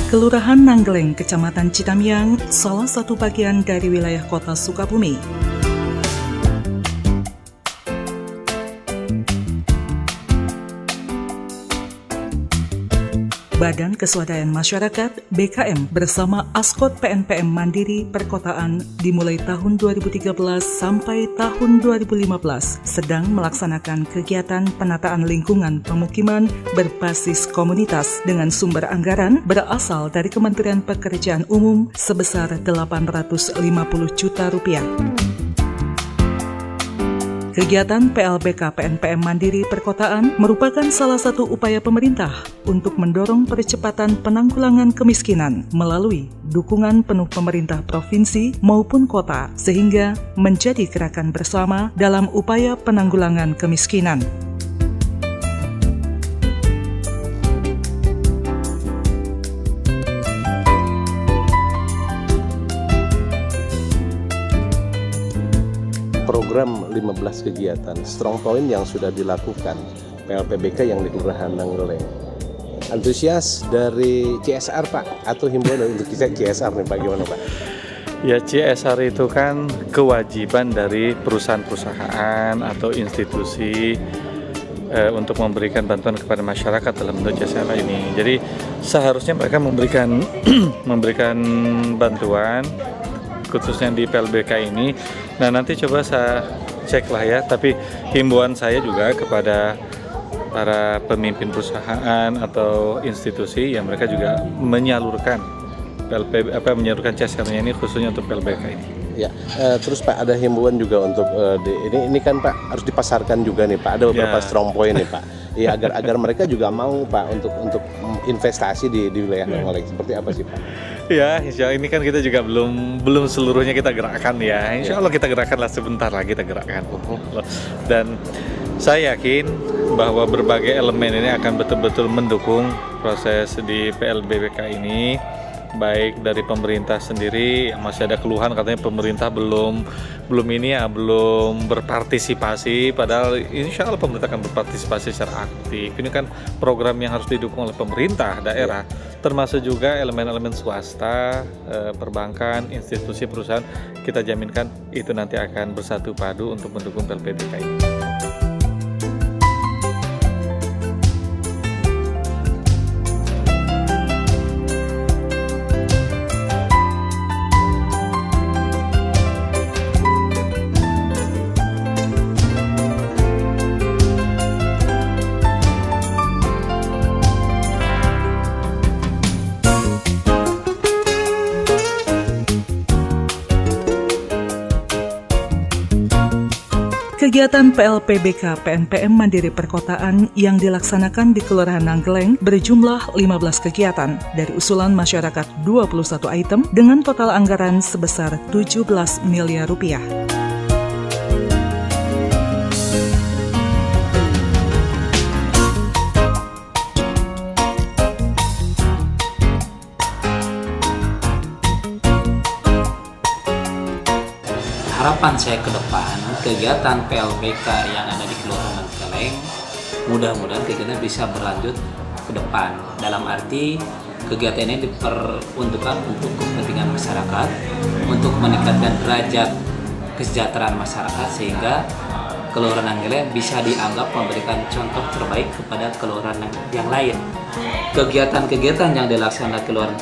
Kelurahan Nanggeleng, Kecamatan Citamiang, salah satu bagian dari wilayah kota Sukabumi. Badan Keswadayaan Masyarakat (BKM) bersama Askot PNPM Mandiri Perkotaan dimulai tahun 2013 sampai tahun 2015 sedang melaksanakan kegiatan penataan lingkungan pemukiman berbasis komunitas dengan sumber anggaran berasal dari Kementerian Pekerjaan Umum sebesar 850 juta rupiah. Kegiatan PLBK PNPM Mandiri Perkotaan merupakan salah satu upaya pemerintah untuk mendorong percepatan penanggulangan kemiskinan melalui dukungan penuh pemerintah provinsi maupun kota sehingga menjadi gerakan bersama dalam upaya penanggulangan kemiskinan. Program 15 kegiatan strong point yang sudah dilakukan PLPBK yang di Kelurahan Nanggeleng. Antusias dari CSR Pak, atau himbauan untuk kita CSR nih Pak, gimana Pak? Ya, CSR itu kan kewajiban dari perusahaan-perusahaan atau institusi untuk memberikan bantuan kepada masyarakat dalam bentuk CSR ini. Jadi seharusnya mereka memberikan bantuan khususnya di PLBK ini. Nah, nanti coba saya cek lah ya, tapi himbauan saya juga kepada para pemimpin perusahaan atau institusi yang mereka juga menyalurkan menyalurkan CSR-nya ini khususnya untuk PLBK ini. Ya, terus Pak ada himbauan juga untuk ini kan Pak harus dipasarkan juga nih Pak, ada beberapa strong point nih Pak. Ya agar mereka juga mau Pak untuk investasi di wilayah Nanggeleng. Seperti apa sih Pak? Ya, insya Allah ini kan kita juga belum seluruhnya kita gerakkan ya. Insya Allah kita gerakkan lah, sebentar lagi kita gerakkan. Dan saya yakin bahwa berbagai elemen ini akan betul-betul mendukung proses di PLBK ini. Baik dari pemerintah sendiri, masih ada keluhan katanya pemerintah belum berpartisipasi, padahal insya Allah pemerintah akan berpartisipasi secara aktif. Ini kan program yang harus didukung oleh pemerintah daerah, termasuk juga elemen-elemen swasta, perbankan, institusi perusahaan. Kita jaminkan itu nanti akan bersatu padu untuk mendukung PLBK ini. Kegiatan PLPBK PNPM Mandiri Perkotaan yang dilaksanakan di Kelurahan Nanggeleng berjumlah 15 kegiatan dari usulan masyarakat 21 item dengan total anggaran sebesar 17 miliar rupiah. Harapan saya ke depan, kegiatan PLBK yang ada di Kelurahan Nanggeleng, mudah-mudahan kegiatan bisa berlanjut ke depan. Dalam arti, kegiatan ini diperuntukkan untuk kepentingan masyarakat, untuk meningkatkan derajat kesejahteraan masyarakat, sehingga Kelurahan Nanggeleng bisa dianggap memberikan contoh terbaik kepada kelurahan yang lain. Kegiatan-kegiatan yang dilaksanakan Kelurahan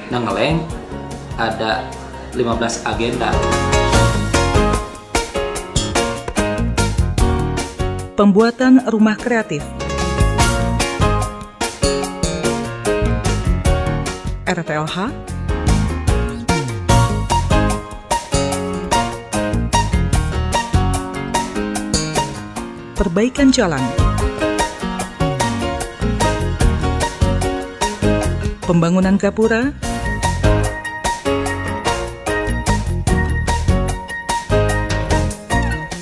Nanggeleng ada 15 agenda. Pembuatan rumah kreatif, RTLH, perbaikan jalan, pembangunan gapura,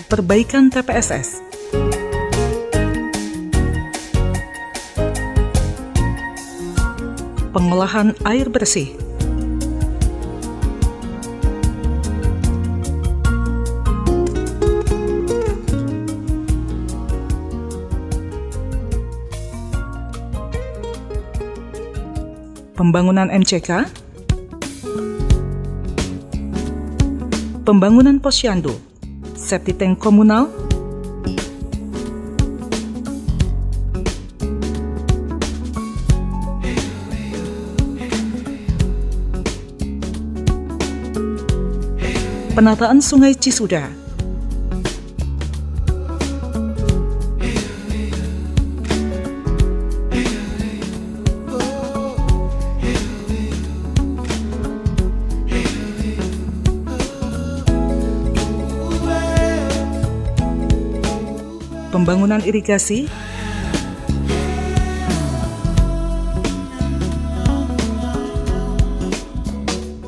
perbaikan TPSS, pengolahan air bersih, pembangunan MCK, pembangunan posyandu, septic tank komunal, penataan Sungai Cisuda, pembangunan irigasi,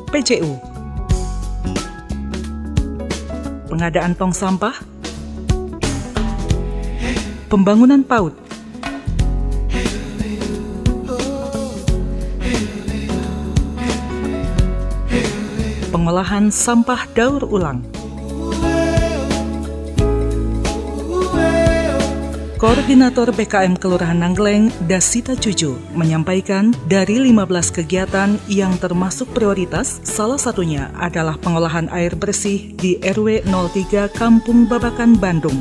PJU, pengadaan tong sampah, pembangunan PAUD, pengolahan sampah daur ulang. Koordinator BKM Kelurahan Nanggeleng, Dasita Cuju, menyampaikan dari 15 kegiatan yang termasuk prioritas, salah satunya adalah pengolahan air bersih di RW 03 Kampung Babakan, Bandung.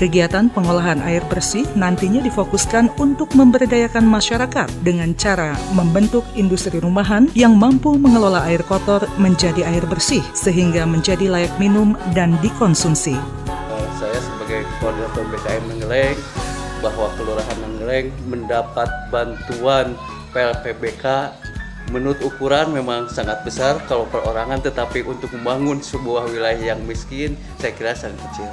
Kegiatan pengolahan air bersih nantinya difokuskan untuk memberdayakan masyarakat dengan cara membentuk industri rumahan yang mampu mengelola air kotor menjadi air bersih sehingga menjadi layak minum dan dikonsumsi. Saya sebagai koordinator BKM Nanggeleng bahwa Kelurahan Nanggeleng mendapat bantuan PLPBK menurut ukuran memang sangat besar kalau perorangan, tetapi untuk membangun sebuah wilayah yang miskin saya kira sangat kecil.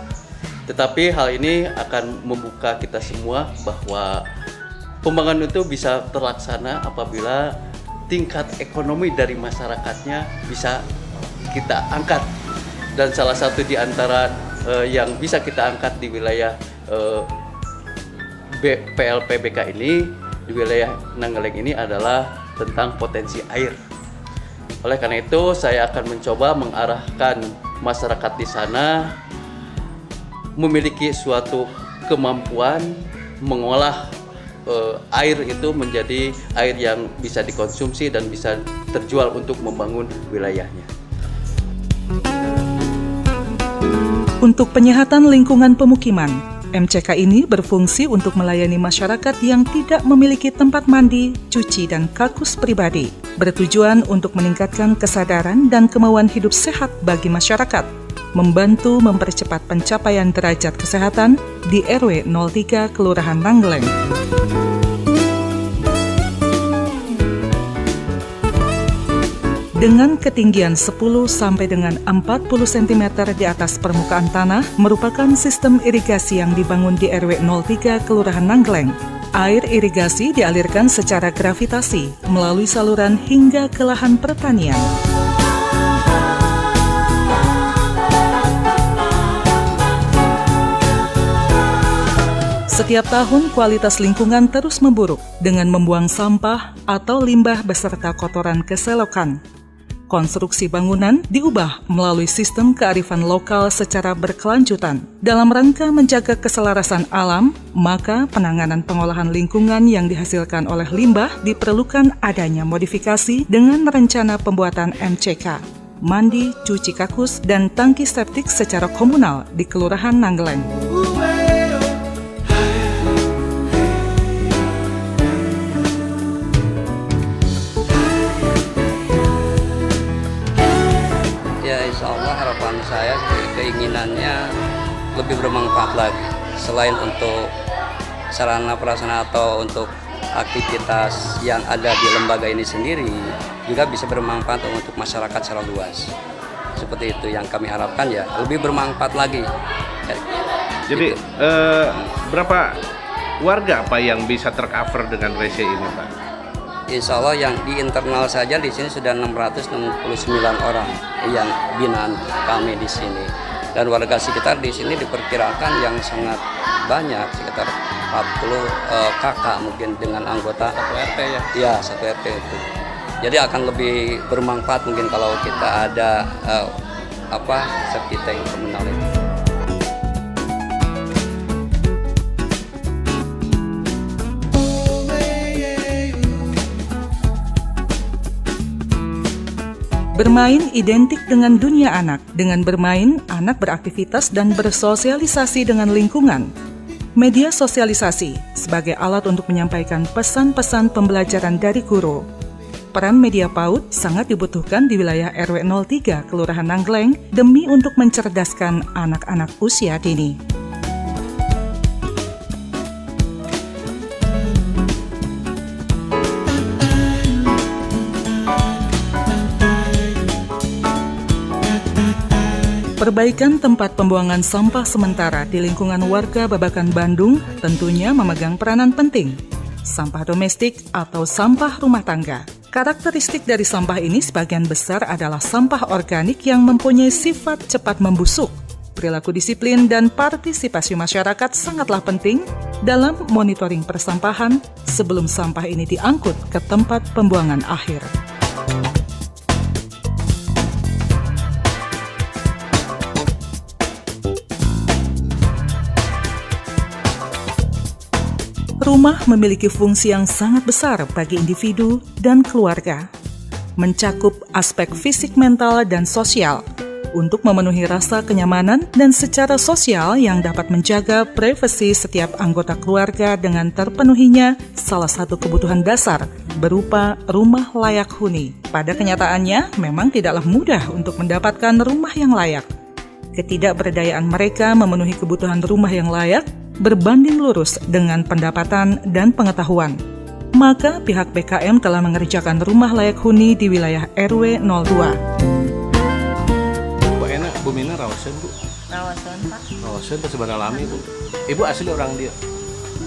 Tetapi hal ini akan membuka kita semua bahwa pembangunan itu bisa terlaksana apabila tingkat ekonomi dari masyarakatnya bisa kita angkat. Dan salah satu di antara yang bisa kita angkat di wilayah PLPBK ini, di wilayah Nanggeleng ini adalah tentang potensi air. Oleh karena itu, saya akan mencoba mengarahkan masyarakat di sana memiliki suatu kemampuan mengolah air itu menjadi air yang bisa dikonsumsi dan bisa terjual untuk membangun wilayahnya. Untuk penyehatan lingkungan pemukiman, MCK ini berfungsi untuk melayani masyarakat yang tidak memiliki tempat mandi, cuci, dan kakus pribadi, bertujuan untuk meningkatkan kesadaran dan kemauan hidup sehat bagi masyarakat, membantu mempercepat pencapaian derajat kesehatan di RW 03 Kelurahan Nanggeleng. Dengan ketinggian 10 sampai dengan 40 cm di atas permukaan tanah merupakan sistem irigasi yang dibangun di RW 03 Kelurahan Nanggeleng. Air irigasi dialirkan secara gravitasi melalui saluran hingga ke lahan pertanian. Setiap tahun kualitas lingkungan terus memburuk dengan membuang sampah atau limbah beserta kotoran ke selokan. Konstruksi bangunan diubah melalui sistem kearifan lokal secara berkelanjutan. Dalam rangka menjaga keselarasan alam, maka penanganan pengolahan lingkungan yang dihasilkan oleh limbah diperlukan adanya modifikasi dengan rencana pembuatan MCK, mandi, cuci kakus, dan tangki septik secara komunal di Kelurahan Nanggeleng. Harapan saya, keinginannya lebih bermanfaat lagi. Selain untuk sarana prasarana atau untuk aktivitas yang ada di lembaga ini sendiri, juga bisa bermanfaat untuk masyarakat secara luas. Seperti itu yang kami harapkan, ya lebih bermanfaat lagi. Jadi berapa warga Pak yang bisa tercover dengan WC ini Pak? Insya Allah yang di internal saja di sini sudah 669 orang yang binaan kami di sini, dan warga sekitar di sini diperkirakan yang sangat banyak, sekitar 40 kakak mungkin dengan anggota 1 RT ya. Iya, 1 RT itu. Jadi akan lebih bermanfaat mungkin kalau kita ada septic tank komunal itu. Bermain identik dengan dunia anak. Dengan bermain, anak beraktivitas dan bersosialisasi dengan lingkungan. Media sosialisasi sebagai alat untuk menyampaikan pesan-pesan pembelajaran dari guru. Peran media PAUD sangat dibutuhkan di wilayah RW 03 Kelurahan Nangleng demi untuk mencerdaskan anak-anak usia dini. Perbaikan tempat pembuangan sampah sementara di lingkungan warga Babakan Bandung tentunya memegang peranan penting. Sampah domestik atau sampah rumah tangga. Karakteristik dari sampah ini sebagian besar adalah sampah organik yang mempunyai sifat cepat membusuk. Perilaku disiplin dan partisipasi masyarakat sangatlah penting dalam monitoring persampahan sebelum sampah ini diangkut ke tempat pembuangan akhir. Rumah memiliki fungsi yang sangat besar bagi individu dan keluarga, mencakup aspek fisik, mental, dan sosial, untuk memenuhi rasa kenyamanan dan secara sosial yang dapat menjaga privasi setiap anggota keluarga dengan terpenuhinya salah satu kebutuhan dasar berupa rumah layak huni. Pada kenyataannya, memang tidaklah mudah untuk mendapatkan rumah yang layak. Ketidakberdayaan mereka memenuhi kebutuhan rumah yang layak berbanding lurus dengan pendapatan dan pengetahuan. Maka pihak BKM telah mengerjakan rumah layak huni di wilayah RW 02. Bu enak, Bu Mina rawasan Bu? Rawasan Pak. Rawasan terus alami Bu. Ibu asli orang dia?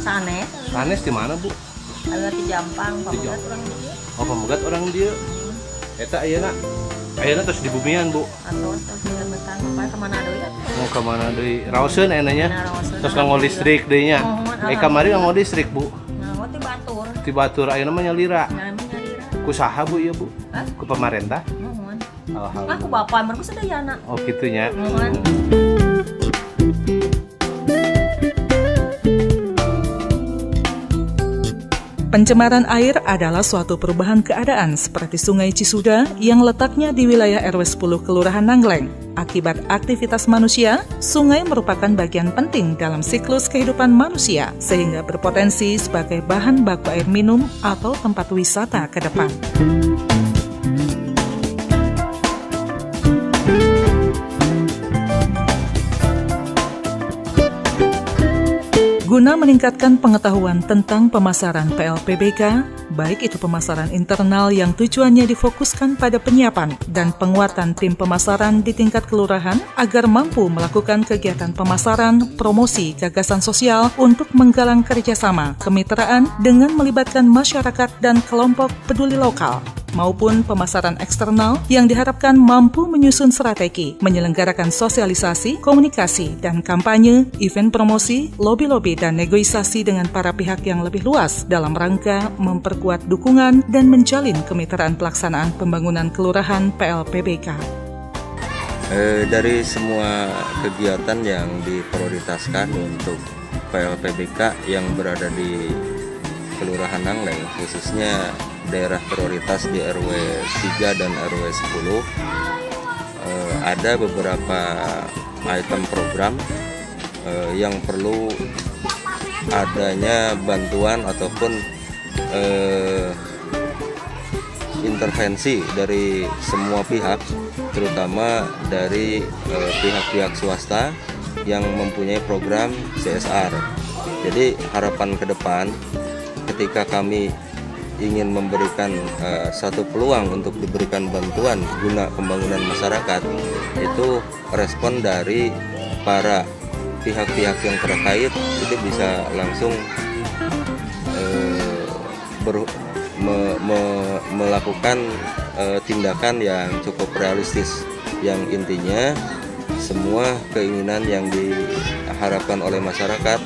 Sanes. Sanes di mana Bu? Ada di Jampang, Pamegat orang dia. Oh Pamegat orang dia. Eta ayeuna. Ayeuna terus di Bumian Bu. Atau terus di Betang, apa kemana deui ya? Mau kemana deui? Rawasan enanya. Terus nganggo listrik deui nya. Kamari nganggo listrik Bu. Nganggo ti batur. Ti batur ayeuna mah nyalira. Nyalira. Ku saha Bu ieu Bu? Hah? Ku pemerintah. Mohon. Alhamdulillah. Aku bapak mergo sadayana. Oh kitu nya. Mohon. Pencemaran air adalah suatu perubahan keadaan seperti Sungai Cisuda yang letaknya di wilayah RW 10 Kelurahan Nangleng. Akibat aktivitas manusia, sungai merupakan bagian penting dalam siklus kehidupan manusia sehingga berpotensi sebagai bahan baku air minum atau tempat wisata ke depan. Guna meningkatkan pengetahuan tentang pemasaran PLPBK, baik itu pemasaran internal yang tujuannya difokuskan pada penyiapan dan penguatan tim pemasaran di tingkat kelurahan agar mampu melakukan kegiatan pemasaran, promosi, gagasan sosial untuk menggalang kerjasama, kemitraan dengan melibatkan masyarakat dan kelompok peduli lokal, maupun pemasaran eksternal yang diharapkan mampu menyusun strategi, menyelenggarakan sosialisasi, komunikasi, dan kampanye, event promosi, lobi-lobi, dan negosiasi dengan para pihak yang lebih luas dalam rangka memperkuat dukungan dan menjalin kemitraan pelaksanaan pembangunan kelurahan PLPBK. Dari semua kegiatan yang diprioritaskan untuk PLPBK yang berada di Kelurahan Nangleng, khususnya daerah prioritas di RW 3 dan RW 10, ada beberapa item program yang perlu adanya bantuan ataupun intervensi dari semua pihak, terutama dari pihak-pihak swasta yang mempunyai program CSR. Jadi harapan ke depan ketika kami ingin memberikan satu peluang untuk diberikan bantuan guna pembangunan masyarakat, itu respon dari para pihak-pihak yang terkait itu bisa langsung melakukan tindakan yang cukup realistis, yang intinya semua keinginan yang diharapkan oleh masyarakat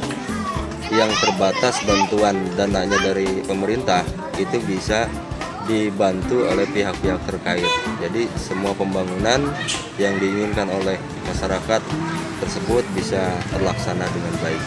yang terbatas bantuan dananya dari pemerintah itu bisa dibantu oleh pihak-pihak terkait. Jadi semua pembangunan yang diinginkan oleh masyarakat tersebut bisa terlaksana dengan baik.